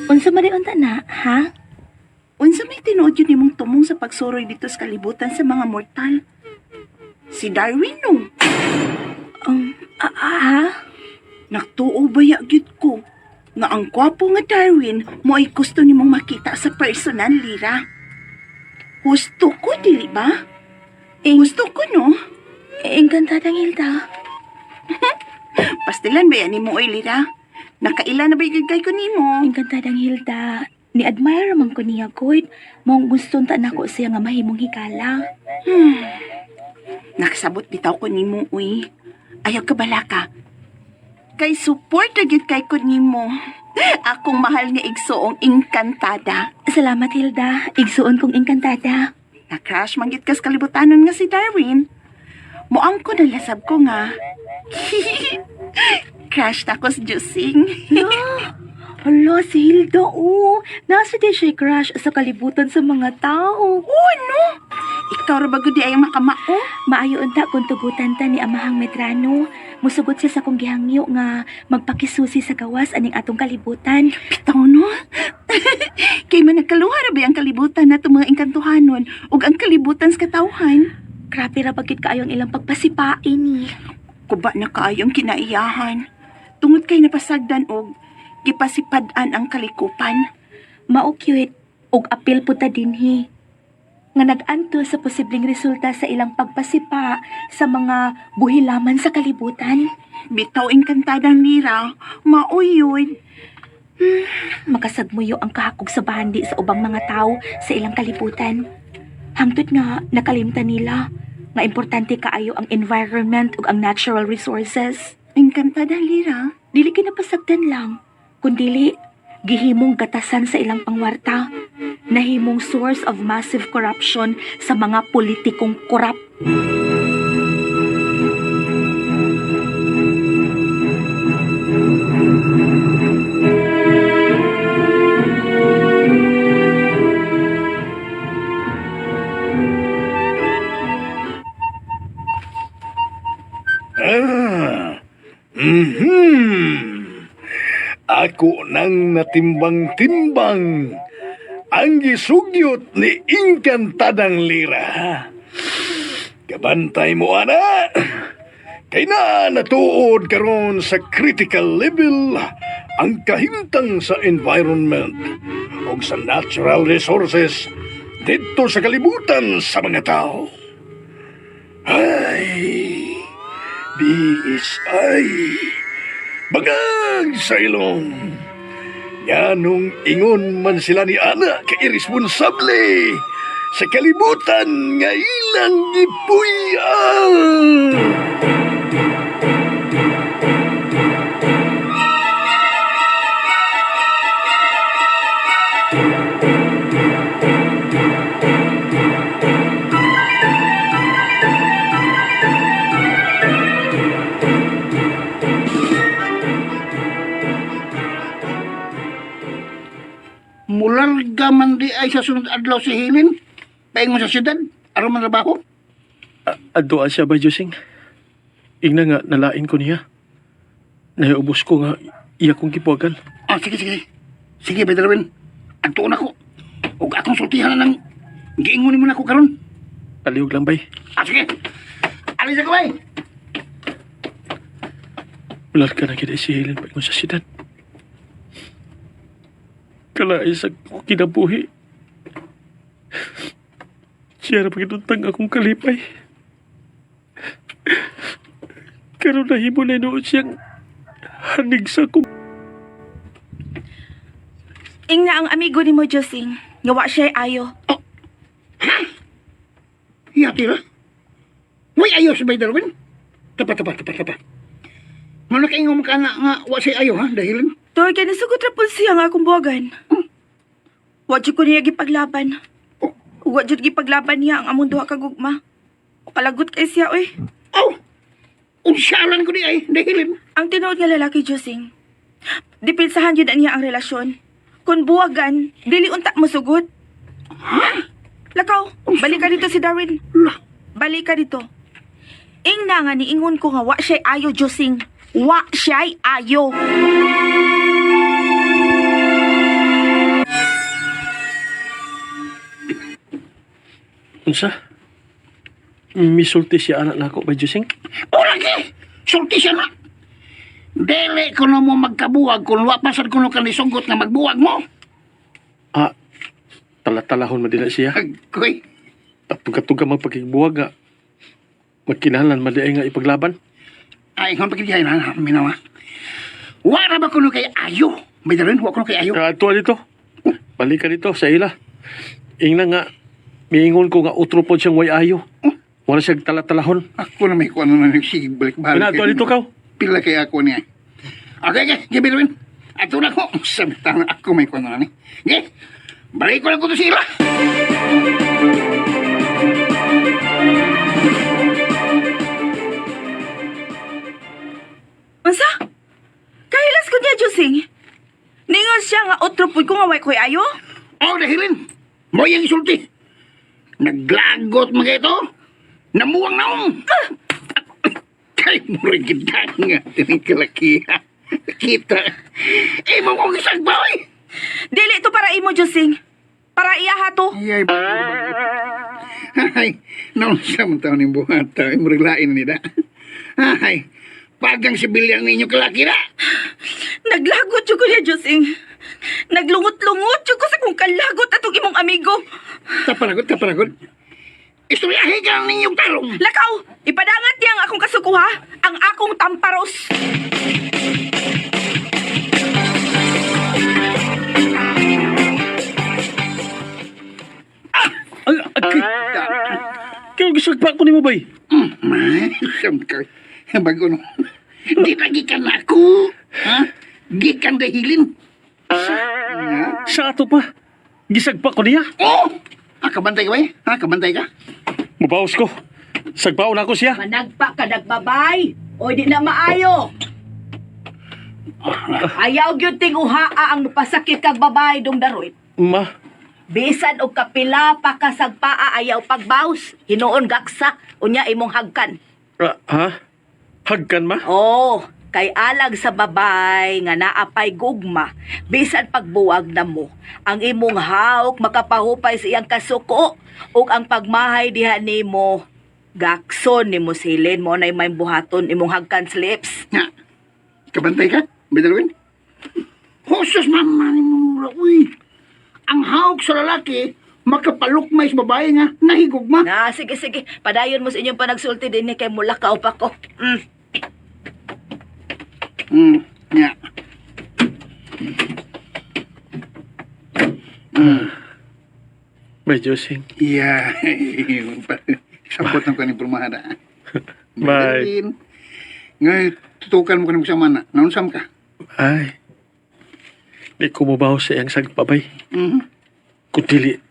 Unsa man unta na, ha? Unsa may tinuod yun nimong tumong sa pagsuroy dito sa kalibutan sa mga mortal? Si Darwin, no? Ha? Naktuo baya gyud ko nga ang gwapo nga Darwin mo ay gusto nimong makita sa personal, Lira. Gusto ko, dili ba? Gusto ko, no? Engkantadang Hilda. Pastilan ba yan ni mo, oy, Lira? Nakaila na ba igagay ko nimo? Engkantadang Hilda. Ni-admire man ko niya, good. Mong gustong ta nako siya nga mahimong hikala. Nakasabot bitaw ko nimo, uy. Ayaw ka bala ka. Kay support na gyud kay ko nimo. Akong mahal nga igsoong engkantada. Salamat, Hilda. Igsuon kong engkantada. Na-crush man gyud ka sa kalibutanon nga si Darwin. Muang ko nalasab ko nga. Crush na ko sa Jusing. Hala, si Hilda, oh. Nasa di siya crush sa kalibutan sa mga tao. Oh, no? Ikaw ra bago di ay makamao? Maayo unta kung tugutan ta ni Amahang Medrano. Musugot siya sa kong gihangyo nga magpakisusi sa gawas aning atong kalibutan. Bitaw, no? Kay man nagkaluha ra ba ang kalibutan na itong mga engkantuhanon ug ang kalibutan sa katawhan? Grabe ra bagit kaayo ang ilang pagpasipain ni. Kuba na kaayong kinaiyahan. Tungod kay napasagdan og gipasipadan ang kalikupan. Mao cute og apil po ta dinhi. Nga nag-anto sa posibleng resulta sa ilang pagpasipa sa mga buhilaman sa kalibutan. Bitaw engkantadang Lira, mauyod. Makasagmuyo ang kahakog sa bahandi sa ubang mga tao sa ilang kalibutan. Hangtod nga nakalimtan nila nga importante kaayo ang environment ug ang natural resources. Engkantadang Lira. Dili kinapasagdan lang, kundili gihimong gatasan sa ilang pangwarta. Nahimong source of massive corruption sa mga politikong korap. Ako nang natimbang-timbang ang gisugyot ni Engkantadang Lira. Kabantay mo, ana. Kay na natuod karon sa critical level ang kahimtang sa environment o sa natural resources dito sa kalibutan sa mga tao. Ay, BSI, bagang sa ilong. Yanong ingon man sila ni Ana ka irresponsable sa kalibutan nga ilang gipuy-an. Mularga man di ay sa sunod adlaw si Hilin. Paingon sa syudad, aron man trabaho. Addoa siya ba, Jusing? Ingna nga nalain ko niya. Naiubos ko nga iya kong gipuagan. Sige, sige. Sige, Bedrawin. Antuon ako. Huwag akong sultihan na ng giingunin mo na ako karon. Palihog lang, bay. Sige. Alis ako, bay. Ular ka na kita si Helen pa sa siyudad. Kalaay sa kinabuhi. Siya na pagkituntang akong kalipay. Karoon na himo na noon siyang hanig sa akong. Ingna ang amigo ni mo, Josing. Ngawa siya ayo. Hiyati na. Way ayaw si Bedrawin. Tapa. Mano ka ingong ka na nga wa siya ayaw, ha? Dahil Toy, kaya nasugot na po siya nga akong buwagan. Wadyo ko niya gipaglaban. Wadyo gipaglaban niya ang among duha kagugma. Palagot kay siya, oy. Unsyalan ko di ay, dahil Ang tinuod nga lalaki, Josing. Dipinsahan yun na niya ang relasyon. Kung buwagan, dili unta mo sugot. Lakaw, balik ka dito si Darwin. Balik ka dito. Ingna nga niingon ko nga wa siya'y ayo, Josing. Wa siya'y ayo. Unsa? Misulti siya anak nako ba Josing? O lagi! Sulti siya na! Dili ko na mo magkabuwag kung wapasad ko na kanisugot nga magbuwag mo. Ah, tala-talahon madila siya. Agoy, Tuga-tuga magpakigbuwag nga. Magkinalan madiay nga ipaglaban. ay kung pagkitihay na, minawa. Wala ba ko na kay Ayo? May darin, wala ko na kay Ayo. Tuwa dito. Balik ka dito sa ila. Ingna nga, miingon ko nga utro po siyang way ayo. Wala siyang tala-talahon. Ako na may kuha na nagsigig balik-balik. Tuwa dito ka. Pila kaya ako niya. Okay, Gabriel. Ato na ko. Samtang ako may kuha na ni. Okay, balik ko lang ko to sila. Unsa? Kahilas ko niya, Josing. Ningon siya nga otro pud ko nga way koy ayo. Oh, dahilin. Mo yung isulti. Naglagot mga ito. Namuwang naong. Kay mo rin kita nga. Tinigkalakiha. Kita. Eh, mo kong isang boy. Dili to para imo, Josing. Para iya to. Ay, ay, naon siya mong taon yung buhat. Ay, mo rin lain nila. Ay, pagang sibilyang ninyo kalaki na. Naglagot jud ko niya, Josing. Naglungot-lungot jud ko sa kung kalagot atong imong amigo. Tapanagod, tapanagod. Istoryahe ka ang ninyong talong. Lakaw, ipadangat niya ang akong kasukuha, ang akong tamparos. Kaya gisagpa ko ni mo bay. Siyam ka. Bago no. Di na gikan ako. Ha? Gikan dahilin. Sa ato pa. Gisagpa ko niya. Oh! Kabantay ka ba eh? Kabantay ka? Mubawas ko. Sagpaon ako siya. Managpa ka nagbabay. O di na maayo. Ayaw gyud ting uhaa ang pasakit kag babay dong daroy. Ma, Bisan og kapila pa ka sagpaa ayaw pagbaws. Hinuon gaksa unya imong hagkan. ha? Hagkan ma? Oh, kay alag sa babay nga naapay gugma. Bisan pagbuwag na mo, ang imong hawk makapahupay sa iyang kasuko ug ang pagmahay diha nimo gakson nimo silin mo na may buhaton imong hagkan slips. Nga. Kabantay ka? Bedalwin? Husos mama ni mo. Uy. Ang hawak sa lalaki, makapalukmay sa babae nga, nahigugma. Na, sige, sige. Padayon mo sa inyong panagsulti din ni kay mulakaw pa ko. Nga. Bay Josing. Yeah. Sapot ng kaning pulmahada. Bye. Ngay, tutukan mo kaning sa mana. Naunsam ka? Ay. Di ko mubaw sa iyang sagpabay. Kutili.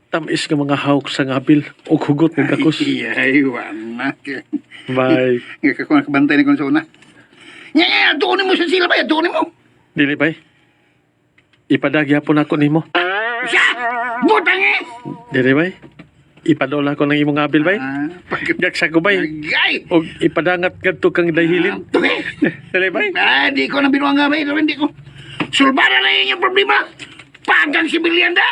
Tamis nga mga hawk sa ngabil o hugot ng kakos. Ay, wala. Bye. Nga kako nakabantay ni ko sa una. Nga, tukunin mo sa sila ba? Tukunin mo. Dili bay. Ipadagya po na ko nimo. Siya! Butang eh! Dili bay. Ipadola ko ng imong abil bay. Gaksa ko bay. Agay! O ipadangat kadto kang dahilin. Tuloy! Dili bay. Di ko na binuang nga ba? Hindi ko. Sulbara na yun yung problema. Pagang si Bilyanda!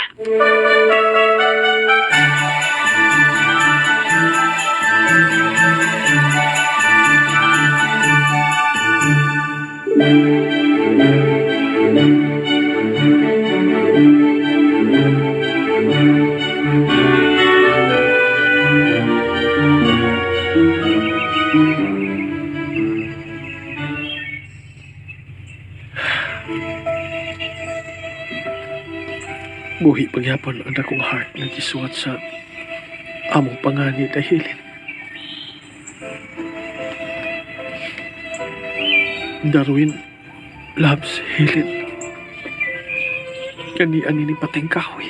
Buhi pagyapon ang akong heart na gisuwat sa among pangani dahilin. Darwin loves Helen. Kanian ni pating kahoy.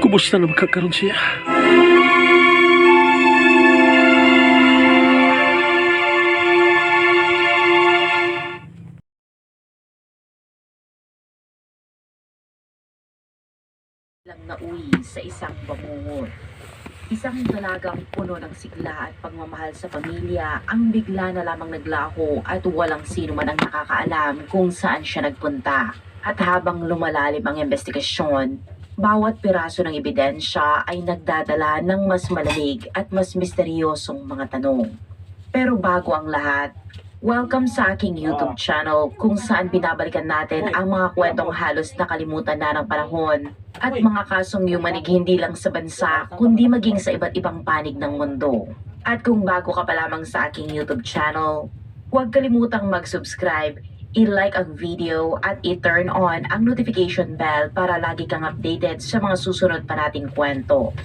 Kumusta na magkakaroon siya? Lang nauwi sa isang bangungot. Isang dalagang puno ng sigla at pagmamahal sa pamilya ang bigla na lamang naglaho at walang sino man ang nakakaalam kung saan siya nagpunta. At habang lumalalim ang investigasyon, bawat piraso ng ebidensya ay nagdadala ng mas malamig at mas misteryosong mga tanong. Pero bago ang lahat, welcome sa aking YouTube channel kung saan binabalikan natin ang mga kwentong halos nakalimutan na ng panahon at mga kasong yumanig hindi lang sa bansa kundi maging sa iba't ibang panig ng mundo. At kung bago ka pa lamang sa aking YouTube channel, huwag kalimutang mag-subscribe, i-like ang video at i-turn on ang notification bell para lagi kang updated sa mga susunod pa nating kwento.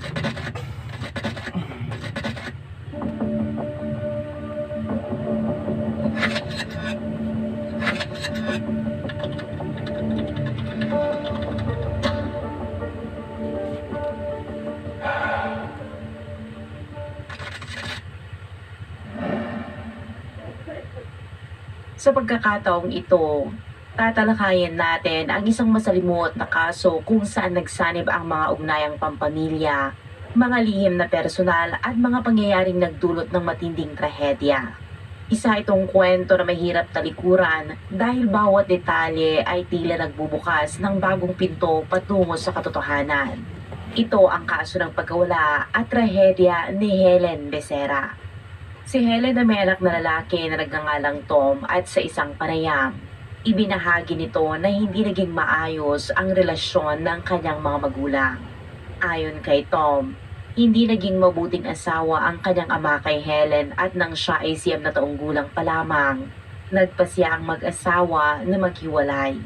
Sa pagkakataong ito, tatalakayin natin ang isang masalimuot na kaso kung saan nagsanib ang mga ugnayang pampamilya, mga lihim na personal at mga pangyayaring nagdulot ng matinding trahedya. Isa itong kwento na mahirap talikuran dahil bawat detalye ay tila nagbubukas ng bagong pinto patungo sa katotohanan. Ito ang kaso ng pagkawala at trahedya ni Helen Becerra. Si Helen ay may anak na lalaki na nagngangalang Tom at sa isang panayam, ibinahagi nito na hindi naging maayos ang relasyon ng kanyang mga magulang. Ayon kay Tom, hindi naging mabuting asawa ang kanyang ama kay Helen at nang siya ay 9 na taong gulang pa lamang, nagpasya ang mag-asawa na maghiwalay.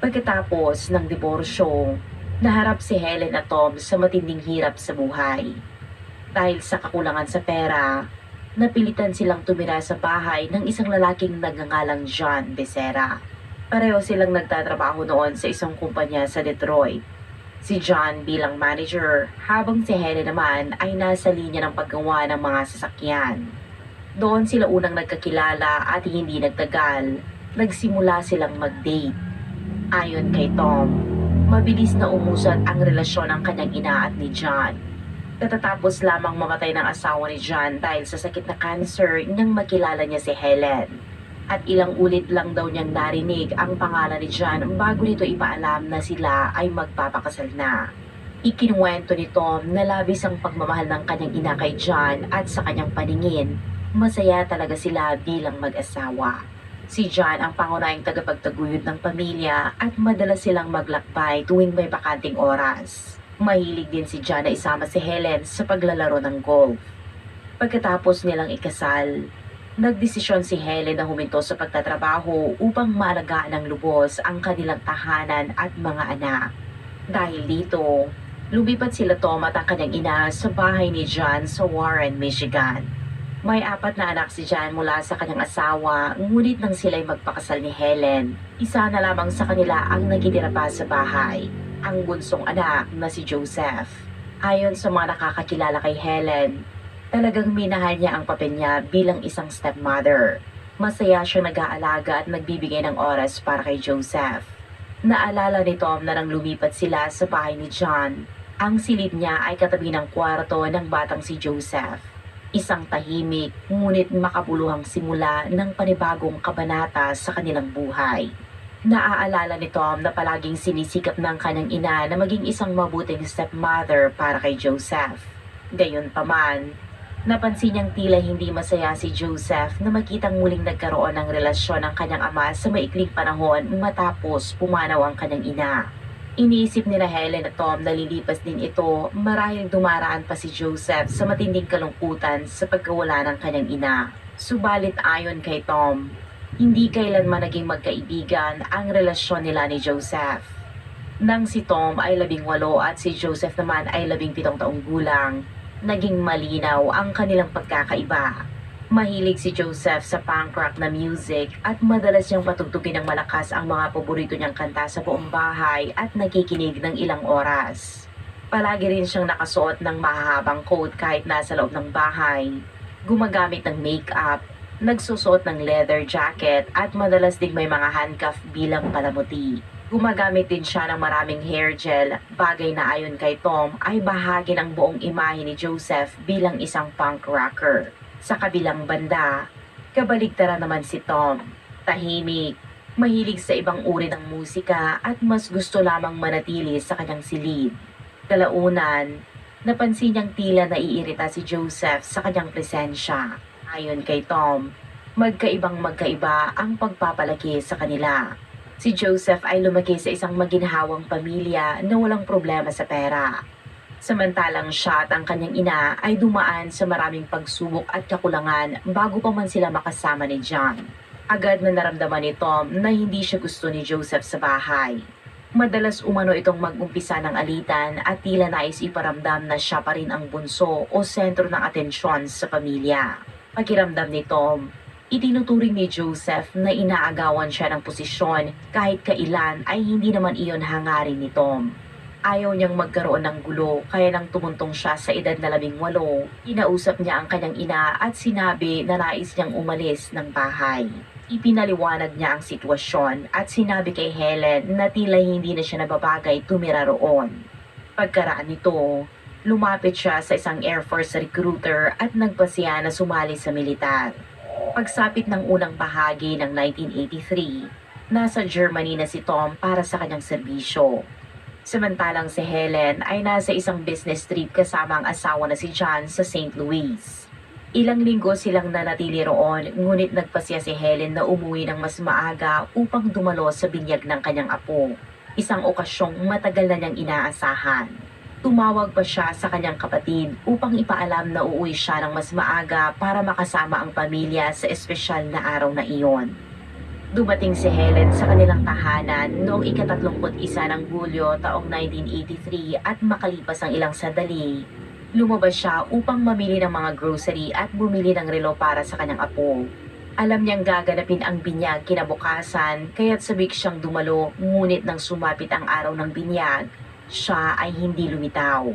Pagkatapos ng diborsyo, naharap si Helen at Tom sa matinding hirap sa buhay. Dahil sa kakulangan sa pera, napilitan silang tumira sa bahay ng isang lalaking nagngangalang John Becerra. Pareho silang nagtatrabaho noon sa isang kumpanya sa Detroit. Si John bilang manager, habang si Helen naman ay nasa linya ng paggawa ng mga sasakyan. Doon sila unang nagkakilala at hindi nagtagal, nagsimula silang mag-date. Ayon kay Tom, mabilis na umusad ang relasyon ng kanyang ina at ni John. Katatapos lamang mamatay ng asawa ni John dahil sa sakit na cancer nang makilala niya si Helen. At ilang ulit lang daw niyang narinig ang pangalan ni John bago nito ipaalam na sila ay magpapakasal na. Ikinuwento ni Tom na labis ang pagmamahal ng kanyang ina kay John at sa kanyang paningin, masaya talaga sila bilang mag-asawa. Si John ang pangunahing tagapagtaguyod ng pamilya at madalas silang maglakbay tuwing may bakanting oras. Mahilig din si John na isama si Helen sa paglalaro ng golf. Pagkatapos nilang ikasal, nagdesisyon si Helen na huminto sa pagtatrabaho upang maalagaan ng lubos ang kanilang tahanan at mga anak. Dahil dito, lumipat sila Tom at ang kanyang ina sa bahay ni John sa Warren, Michigan. May 4 na anak si John mula sa kanyang asawa, ngunit nang sila'y magpakasal ni Helen, isa na lamang sa kanila ang nagitira pa sa bahay, ang bunsong anak na si Joseph. Ayon sa mga nakakakilala kay Helen, talagang minahal niya ang papel niya bilang isang stepmother. Masaya siyang nag-aalaga at nagbibigay ng oras para kay Joseph. Naalala ni Tom na nang lumipat sila sa bahay ni John, ang silid niya ay katabi ng kwarto ng batang si Joseph. Isang tahimik ngunit makabuluhang simula ng panibagong kabanata sa kanilang buhay. Naaalala ni Tom na palaging sinisikap ng kanyang ina na maging isang mabuting stepmother para kay Joseph. Gayunpaman, napansin niyang tila hindi masaya si Joseph na makitang muling nagkaroon ng relasyon ng kanyang ama sa maikling panahon matapos pumanaw ang kanyang ina. Iniisip nila Helen at Tom na lilipas din ito marahil dumaraan pa si Joseph sa matinding kalungkutan sa pagkawala ng kanyang ina. Subalit ayon kay Tom, hindi kailanman naging magkaibigan ang relasyon nila ni Joseph. Nang si Tom ay 18 at si Joseph naman ay 17 taong gulang, naging malinaw ang kanilang pagkakaiba. Mahilig si Joseph sa punk rock na music at madalas niyang patugtugin ng malakas ang mga paborito niyang kanta sa buong bahay at nakikinig ng ilang oras. Palagi rin siyang nakasuot ng mahahabang coat kahit nasa loob ng bahay, gumagamit ng makeup, nagsusuot ng leather jacket at madalas ding may mga handcuff bilang palamuti. Gumagamit din siya ng maraming hair gel, bagay na ayon kay Tom ay bahagi ng buong imahe ni Joseph bilang isang punk rocker. Sa kabilang banda, kabaligtaran naman si Tom. Tahimik, Mahilig sa ibang uri ng musika at mas gusto lamang manatili sa kanyang silid. Kalaunan, napansin niyang tila naiirita si Joseph sa kanyang presensya. Ayon kay Tom, magkaiba ang pagpapalaki sa kanila. Si Joseph ay lumaki sa isang maginhawang pamilya na walang problema sa pera. Samantalang siya at ang kanyang ina ay dumaan sa maraming pagsubok at kakulangan bago pa man sila makasama ni John. Agad na naramdaman ni Tom na hindi siya gusto ni Joseph sa bahay. Madalas umano itong mag-umpisa ng alitan at tila nais iparamdam na siya pa rin ang bunso o sentro ng atensyon sa pamilya. Pakiramdam ni Tom, itinuturing ni Joseph na inaagawan siya ng posisyon kahit kailan ay hindi naman iyon hangarin ni Tom. Ayaw niyang magkaroon ng gulo kaya nang tumuntong siya sa edad na 18, kinausap niya ang kanyang ina at sinabi na nais niyang umalis ng bahay. Ipinaliwanag niya ang sitwasyon at sinabi kay Helen na tila hindi na siya nababagay tumira roon. Pagkaraan nito, lumapit siya sa isang Air Force recruiter at nagpasya na sumali sa militar. Pagsapit ng unang bahagi ng 1983, nasa Germany na si Tom para sa kanyang serbisyo. Samantalang si Helen ay nasa isang business trip kasama ang asawa na si John sa St. Louis. Ilang linggo silang nanatili roon, ngunit nagpasya si Helen na umuwi ng mas maaga upang dumalo sa binyag ng kanyang apo. Isang okasyong matagal na niyang inaasahan. Tumawag pa siya sa kanyang kapatid upang ipaalam na uuwi siya ng mas maaga para makasama ang pamilya sa espesyal na araw na iyon. Dumating si Helen sa kanilang tahanan noong ika-31 ng Hulyo taong 1983 at makalipas ang ilang sandali, lumabas siya upang mamili ng mga grocery at bumili ng relo para sa kanyang apo. Alam niyang gaganapin ang binyag kinabukasan kaya't sabik siyang dumalo, ngunit nang sumapit ang araw ng binyag, siya ay hindi lumitaw.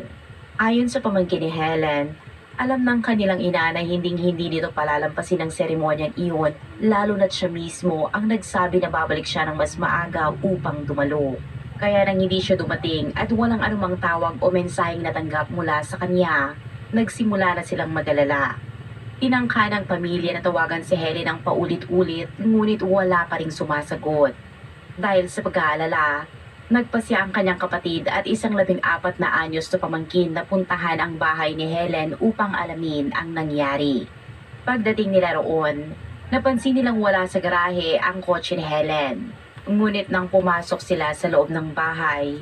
Ayon sa pamangkin ni Helen, alam ng kanilang ina na hindi nito palalampasin ang seremonyang iyon, lalo na't siya mismo ang nagsabi na babalik siya ng mas maaga upang dumalo. Kaya nang hindi siya dumating at walang anumang tawag o mensaheng natanggap mula sa kanya, nagsimula na silang mag-alala. Tinangka ng pamilya na tawagan si Helen ng paulit-ulit, ngunit wala pa ring sumasagot. Dahil sa pag-aalala, nagpasya ang kanyang kapatid at isang 14 na anyos na pamangkin na puntahan ang bahay ni Helen upang alamin ang nangyari. Pagdating nila roon, napansin nilang wala sa garahe ang kotse ni Helen. Ngunit nang pumasok sila sa loob ng bahay,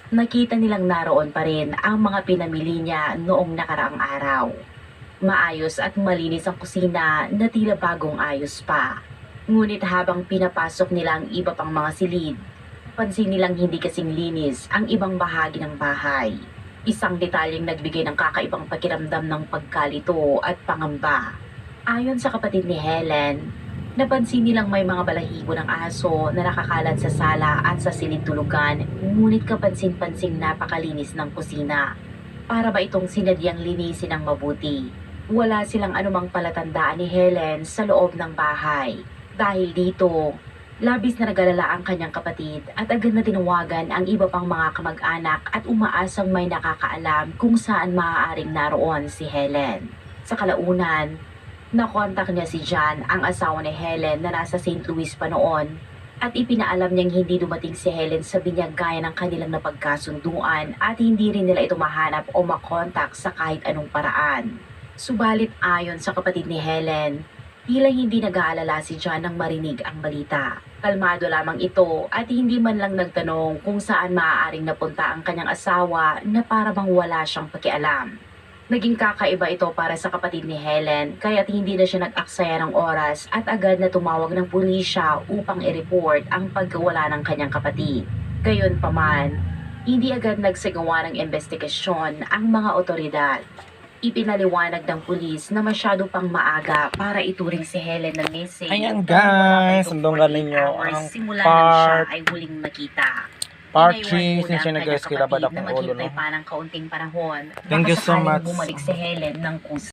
nakita nilang naroon pa rin ang mga pinamili niya noong nakaraang araw. Maayos at malinis ang kusina na tila bagong ayos pa. Ngunit habang pinapasok nila ang iba pang mga silid, pansin nilang hindi kasing linis ang ibang bahagi ng bahay. Isang detalyeng nagbigay ng kakaibang pakiramdam ng pagkalito at pangamba. Ayon sa kapatid ni Helen, napansin nilang may mga balahibo ng aso na nakakalat sa sala at sa silid tulugan, ngunit kapansin-pansing napakalinis ng kusina. Para ba itong sinadyang linisin ng mabuti? Wala silang anumang palatandaan ni Helen sa loob ng bahay. Dahil dito, labis na nag-alala ang kanyang kapatid at agad na tinawagan ang iba pang mga kamag-anak at umaasang may nakakaalam kung saan maaaring naroon si Helen. Sa kalaunan, nakontak niya si John, ang asawa ni Helen na nasa St. Louis pa noon, at ipinaalam niyang hindi dumating si Helen sa binyag gaya ng kanilang napagkasunduan at hindi rin nila ito mahanap o makontak sa kahit anong paraan. Subalit ayon sa kapatid ni Helen, tila hindi nag-aalala si John nang marinig ang balita. Kalmado lamang ito at hindi man lang nagtanong kung saan maaaring napunta ang kanyang asawa na para bang wala siyang pakialam. Naging kakaiba ito para sa kapatid ni Helen kaya't hindi na siya nag-aksaya ng oras at agad na tumawag ng pulisya upang i-report ang pagkawala ng kanyang kapatid. Gayunpaman, hindi agad nagsagawa ng investigasyon ang mga otoridad. Ipinaliwanag ng pulis na masyado pang maaga para ituring si Helen na missing. Ayan guys, sundungan ninyo ang simula nang siya part ay huling nakita. Part Inaiwan 3 muna since ang yung nag-eskwela ba kanyang akong kapatid ulo, na no? maghintay pa ng kaunting panahon. Thank you so Baka sakaling much. bumalik si Helen ng kusa.